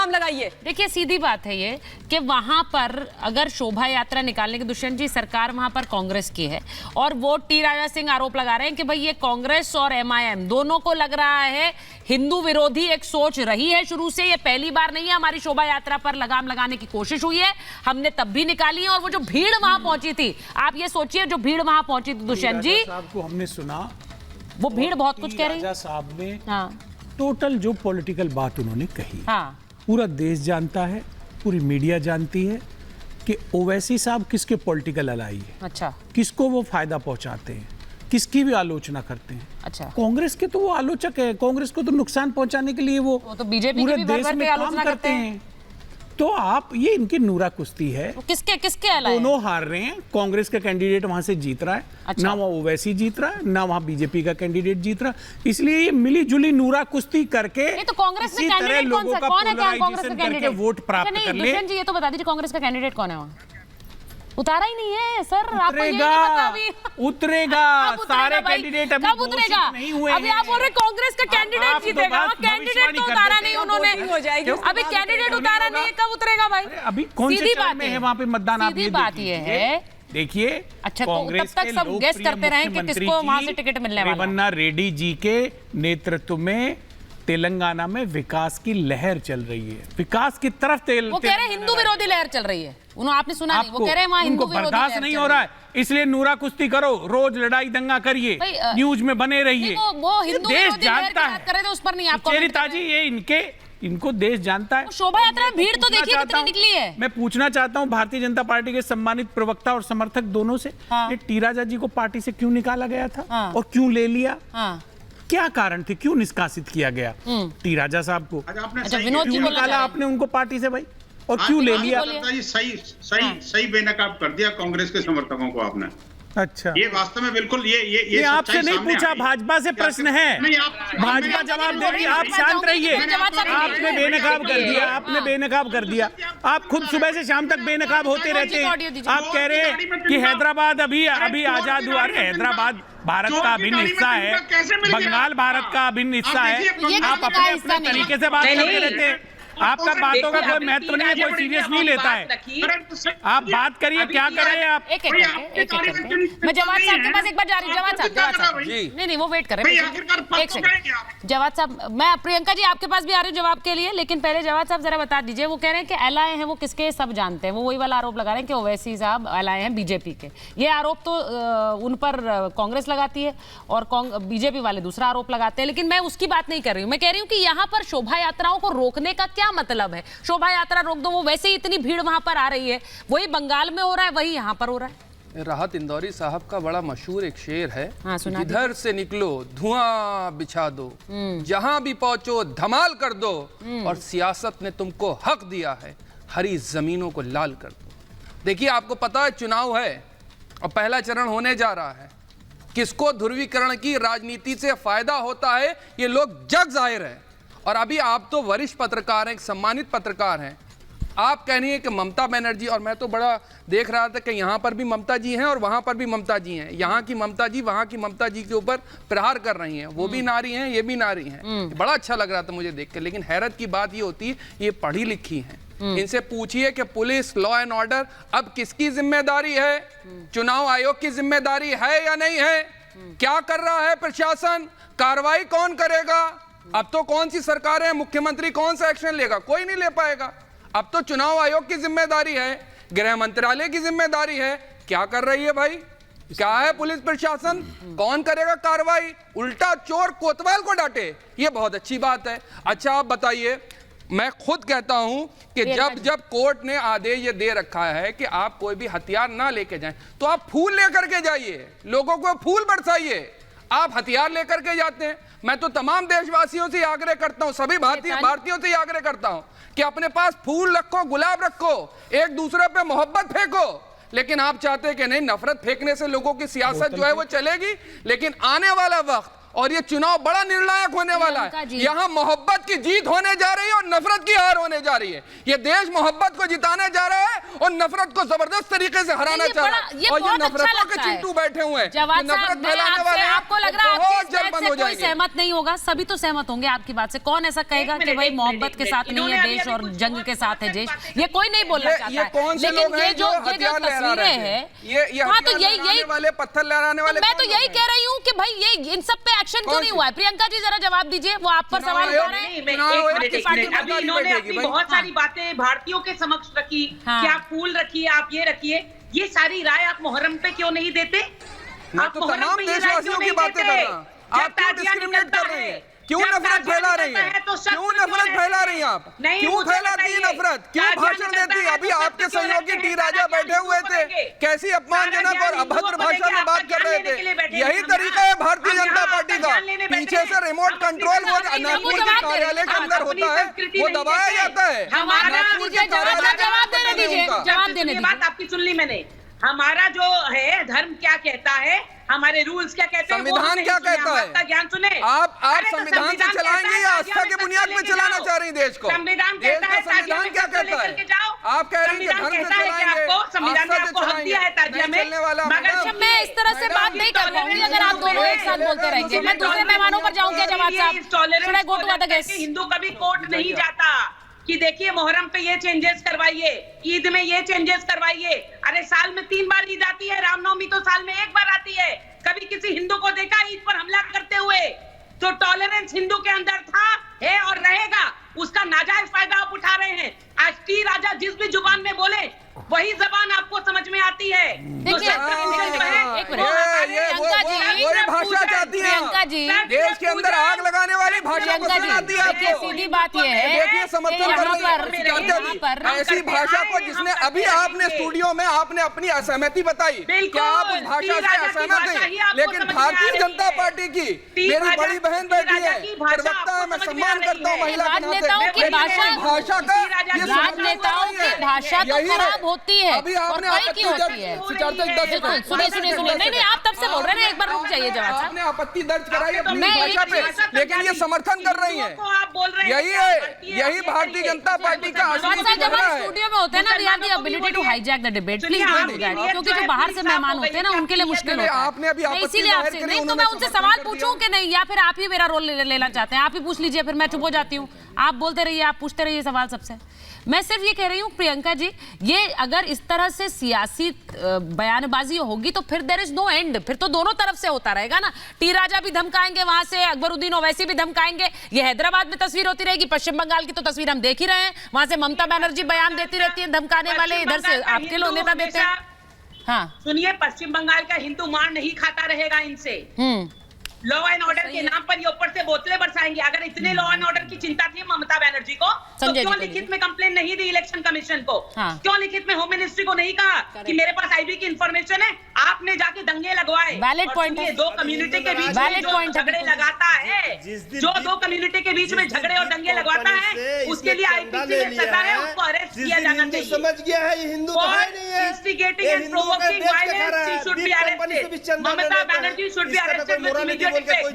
लगाम लगाइए। देखिए सीधी बात है ये कि वहां पर अगर शोभा यात्रा निकालने की दुष्यंत जी सरकार वहां पर कांग्रेस की है और वो टी राजा सिंह आरोप लगा रहे हैं कि भाई ये कांग्रेस और एमआईएम दोनों को लग रहा है हिंदू विरोधी एक सोच रही है शुरू से। ये पहली बार नहीं है, हमारी शोभा यात्रा पर लगाम लगाने की कोशिश हुई है, हमने तब भी निकाली है। और वो जो भीड़ वहां पहुंची थी, आप ये सोचिए जो भीड़ वहां पहुंची थी दुष्यंत जी, साहब को हमने सुना, वो भीड़ बहुत कुछ कह रही है। साहब ने हाँ टोटल जो पॉलिटिकल बात उन्होंने कही, हाँ पूरा देश जानता है, पूरी मीडिया जानती है कि ओवैसी साहब किसके पॉलिटिकल अलाई है, अच्छा किसको वो फायदा पहुंचाते हैं, किसकी भी आलोचना करते हैं। अच्छा कांग्रेस के तो वो आलोचक है, कांग्रेस को तो नुकसान पहुंचाने के लिए वो तो बीजेपी पूरे की भी देश में काम करते हैं। तो आप ये इनकी नूरा कुश्ती है, किसके अलावा दोनों हार रहे हैं। कांग्रेस का कैंडिडेट वहां से जीत रहा है, अच्छा। ना वहां ओवैसी जीत रहा है, ना वहां बीजेपी का कैंडिडेट जीत रहा है। इसलिए ये मिली जुली नूरा कुश्ती करके तो कांग्रेस में कैंडिडेट कौन सा, कौन है कांग्रेस का कैंडिडेट? वोट प्राप्त कर ले। दुष्यंत जी ये तो बता दीजिए कांग्रेस का कैंडिडेट कौन है वहाँ? उतारा ही नहीं है सर, आपको ये नहीं पता अभी? उतरेगा सारे कैंडिडेट अभी कब उतरेगा? नहीं हुए। अभी आप बोल रहे कांग्रेस का कैंडिडेट जीतेगा, कैंडिडेट तो उतारा नहीं उन्होंने, हो जाएगी अभी कैंडिडेट उतारा नहीं है, कब उतरेगा भाई? अभी कौन से चरण में है वहाँ पे मतदान? आप सीधी बात ये है। देखिए अच्छा तो तब तक सब गेस करते रहे कि किसको वहां से टिकट मिलने वाला है। रेवन्ना रेड्डी जी के नेतृत्व में तेलंगाना में विकास की लहर चल रही है, विकास की तरफ वो कह रहे हैं हिंदू विरोधी लहर चल रही है, उन्होंने आपने सुना नहीं, वो कह रहे हैं वहां हिंदू विरोधी बर्दाश्त नहीं हो रहा है, इसलिए नूरा कुश्ती करो, रोज लड़ाई दंगा करिए, न्यूज में बने रहिए। वो हिंदू देश विरोधी लहर की जानता बात कर रहे थे, उस पर नहीं आपको ताजी, ये इनको देश जानता है। शोभा यात्रा में भीड़ तो देखिए कितनी निकली है। मैं पूछना चाहता हूं भारतीय जनता पार्टी के सम्मानित प्रवक्ता और समर्थक दोनों से, हाँ। ये टी राजा जी को पार्टी से क्यों निकाला गया था, हाँ। और क्यों ले लिया, हाँ। क्या कारण थे, क्यों निष्कासित किया गया टी राजा साहब को? अच्छा विनोद जी क्यों निकाला आपने उनको पार्टी से भाई, और क्यों ले लिया? सही बेनकाब कर दिया कांग्रेस के समर्थकों को आपने। अच्छा, ये वास्तव में बिल्कुल ये आपसे नहीं पूछा, भाजपा से प्रश्न है, भाजपा जवाब देगी, आप शांत रहिए। आपने बेनकाब कर दिया, आपने बेनकाब कर दिया, आप खुद सुबह से शाम तक बेनकाब होते रहते हैं। आप कह रहे हैं कि हैदराबाद अभी आजाद हुआ। हैदराबाद भारत का अभिन्न हिस्सा है, बंगाल भारत का अभिन्न हिस्सा है। आप अपने अपने तरीके से बात करते रहते हैं, आपका बातों का कोई महत्व नहीं है, कोई सीरियस नहीं लेता है। आप बात करिए, क्या कर रहे हैं आप? एक मैं जवाद साहब के पास एक बार जा रही हूँ। जवाद साहब नहीं वो वेट कर रहे हैं, एक सेकंड। जवाद साहब, मैं प्रियंका जी आपके पास भी आ रही हूँ जवाब के लिए, लेकिन पहले जवाद साहब जरा बता दीजिए, वो कह रहे हैं कि एलआई हैं वो किसके, सब जानते हैं, वो वही वाला आरोप लगा रहे हैं कि ओवैसी साहब एलआई हैं बीजेपी के। ये आरोप तो उन पर कांग्रेस लगाती है और बीजेपी वाले दूसरा आरोप लगाते हैं, लेकिन मैं उसकी बात नहीं कर रही हूँ। मैं कह रही हूँ कि यहाँ पर शोभा यात्राओं को रोकने का क्या मतलब है? शोभा यात्रा रोक दो, वो वैसे ही इतनी भीड़ वहां पर आ रही है, वही बंगाल में हो रहा है, वही यहाँ पर हो रहा है। राहत इंदौरी साहब का बड़ा मशहूर एक शेर है, हाँ, जिधर से निकलो धुआं बिछा दो, जहां भी पहुंचो धमाल कर दो, और सियासत ने तुमको हक दिया है हरी जमीनों को लाल कर दो। देखिए आपको पता है चुनाव है और पहला चरण होने जा रहा है, किसको ध्रुवीकरण की राजनीति से फायदा होता है ये लोग जग जाहिर है। और अभी आप तो वरिष्ठ पत्रकार हैं, एक सम्मानित पत्रकार हैं, आप कह रही हैं कि ममता बनर्जी, और मैं तो बड़ा देख रहा था कि यहाँ पर भी ममता जी हैं और वहाँ पर भी ममता जी हैं, यहाँ की ममता जी वहाँ की ममता जी के ऊपर प्रहार कर रही हैं, वो भी नारी हैं ये भी नारी हैं। बड़ा अच्छा लग रहा था मुझे देख कर, लेकिन हैरत की बात ये होती है ये पढ़ी लिखी हैं, इनसे पूछिए कि पुलिस लॉ एंड ऑर्डर अब किसकी जिम्मेदारी है, चुनाव आयोग की जिम्मेदारी है या नहीं है, क्या कर रहा है प्रशासन, कार्रवाई कौन करेगा? अब तो कौन सी सरकार है, मुख्यमंत्री कौन सा एक्शन लेगा? कोई नहीं ले पाएगा। अब तो चुनाव आयोग की जिम्मेदारी है, गृह मंत्रालय की जिम्मेदारी है। क्या कर रही है भाई, क्या है पुलिस प्रशासन, कौन करेगा कार्रवाई? उल्टा चोर कोतवाल को डांटे, ये बहुत अच्छी बात है। अच्छा आप बताइए, मैं खुद कहता हूं कि जब कोर्ट ने आदेश ये दे रखा है कि आप कोई भी हथियार ना लेके जाएं, तो आप फूल लेकर के जाइए, लोगों को फूल बरसाइए। आप हथियार लेकर के जाते हैं। मैं तो तमाम देशवासियों से आग्रह करता हूं, सभी भारतीयों से आग्रह करता हूं कि अपने पास फूल रखो, गुलाब रखो, एक दूसरे पे मोहब्बत फेंको। लेकिन आप चाहते हैं कि नहीं, नफरत फेंकने से लोगों की सियासत जो है वो चलेगी। लेकिन आने वाला वक्त और ये चुनाव बड़ा निर्णायक होने वाला है। यहाँ मोहब्बत की जीत होने जा रही है और नफरत की हार होने जा रही है। ये देश मोहब्बत को जिताने जा रहा है और नफरत को जबरदस्त तरीके से हराना चाह रहा है। और ये नफरतों के चिंटू बैठे हुए हैं, नफरत फैलाने वाले हैं, आपको लग रहा है बहुत जल्द बंद हो कोई जाएंगे। सहमत नहीं होगा? सभी तो सहमत होंगे आपकी बात से। कौन ऐसा कहेगा कि भाई मोहब्बत के साथ नहीं है देश और जंग के साथ है देश? ये कोई नहीं बोलना चाहता है। लेकिन ये जो तस्वीरें हैं, हाँ तो यही वाले पत्थर लहराने वाले, मैं तो यही कह रही हूँ कि भाई ये इन सब पे एक्शन क्यों नहीं हुआ है? प्रियंका जी जरा जवाब दीजिए, वो आप पर सवाल उठा रहे हैं। अभी इन्होंने अपनी बहुत सारी बातें भारतीयों के समक्ष रखी कि आप फूल रखिए, आप ये रखिए। ये सारी राय आप मुहर्रम पे क्यों नहीं देते? मैं तो तमाम देशवासियों की बातें कर रहा हूँ। आप क्यों डिस्क्रिमिनेट कर रहे हैं? क्यों नफरत फैला रही है? क्यों नफरत फैला रही हैं आप? क्यों फैलाती है नफरत? क्यों भाषण देती है? अभी आपके सहयोगी टी राजा बैठे हुए थे, कैसी अपमानजनक और अभद्र भाषा में बात कर रहे थे। यही तरीका है भारतीय जनता पार्टी का। पीछे से रिमोट कंट्रोल वो नागपुर के कार्यालय के अंदर होता है, वो दबाया जाता है। नागपुर के जवाब देने दीजिए। बात आपकी सुन ली मैंने। हमारा जो है धर्म क्या कहता है, हमारे रूल्स क्या कहते हैं, संविधान क्या कहता है, आपका ज्ञान सुने। आप संविधान से चलाएंगे या आस्था के बुनियाद पे चलाना चाह रही देश को? संविधान कहता है संविधान क्या कहता है? आप कह रही हैं धर्म से चलाएंगे, संविधान ने आपको हक दिया है ताजिया में। मगर मैं इस तरह से बात नहीं कर पाऊंगी अगर आप दोनों एक साथ बोलते रहेंगे। मैं दूसरे मेहमानों पर जाऊं क्या जवाब साहब? हिंदू कभी कोर्ट नहीं जाता कि देखिए मुहर्रम पे ये चेंजेस करवाइए, ईद में ये चेंजेस करवाइए। अरे साल में 3 बार ईद आती है, रामनवमी तो साल में 1 बार आती है। कभी किसी हिंदू को देखा ईद पर हमला करते हुए? तो टॉलरेंस हिंदू के अंदर था, है और रहेगा। उसका नाजायज फायदा आप उठा रहे हैं। आज टी राजा जिस भी जुबान में बोले वही जबान आपको समझ में आती है। वही भाषा चाहती है, देश के अंदर आग लगाने वाली भाषा को सुनाती है आपको। सीधी बात ये है, देखिए समर्थन ऐसी भाषा को जिसने अभी आपने स्टूडियो में आपने अपनी असहमति बताई, क्या आप उस भाषा से असहमत हैं? लेकिन भारतीय जनता पार्टी की मेरी बड़ी बहन बैठी है, प्रवक्ता है, मैं सम्मान करता हूँ महिला के नाते, भाषा का राजनेताओं की भाषा तो खराब होती है। अभी आपने आपत्ति सुनिए नहीं आप तब से बोल रहे हैं, एक बार रुक जाइए जवाब साहब। आपने आपत्ति दर्ज कराई अपनी भाषा पे, लेकिन ये समर्थन कर रही है। यही है, यही भारतीय जनता पार्टी का असली चेहरा है। स्टूडियो में होते हैं ना, we have the ability to hijack the debate, please don't do that, क्योंकि जो बाहर से मेहमान होते हैं ना उनके लिए मुश्किल होता है। आपने अभी इसीलिए आपसे नहीं तो मैं उनसे सवाल पूछूं कि नहीं, या फिर आप ही मेरा रोल लेना चाहते हैं? आप ही पूछ लीजिए, फिर मैं चुप हो जाती हूँ। आप बोलते रहिए, आप पूछते रहिए सवाल सबसे। मैं सिर्फ ये कह रही हूँ प्रियंका जी, ये अगर इस तरह से सियासी बयानबाजी होगी तो फिर देयर इज नो एंड। फिर तो दोनों तरफ से होता रहेगा ना। टी राजा भी धमकाएंगे, वहां से अकबरुद्दीन ओवैसी भी धमकाएंगे। ये हैदराबाद में तस्वीर होती रहेगी, पश्चिम बंगाल की तो तस्वीर हम देख ही रहे हैं। वहां से ममता बनर्जी बयान देती रहती है धमकाने वाले, इधर से आपके लोग नेता देते हैं। हाँ सुनिए, पश्चिम बंगाल का हिंदू मार नहीं खाता रहेगा इनसे। लॉ एंड ऑर्डर के नाम पर ये ऊपर से बोतलें बरसाएंगे। अगर इतने लॉ एंड ऑर्डर की चिंता थी ममता बनर्जी को, तो क्यों लिखित में कंप्लेन नहीं दी इलेक्शन कमीशन को? क्यों लिखित में होम मिनिस्ट्री को नहीं कहा कि मेरे पास आईबी की इंफॉर्मेशन है? आपने जाके दंगे लगवाए। वैलिड पॉइंट है। दो कम्युनिटी के बीच में जो झगड़े लगाता है, जो दो कम्युनिटी के बीच में झगड़े और दंगे लगवाता है, उसके लिए आईपीसी में सजा है, उसको अरेस्ट किया जाना चाहिए। समझ गया है ये हिंदू तो है नहीं है। Instigating and provoking violence, she should be arrested. Mamata Banerjee should be arrested with immediate effect.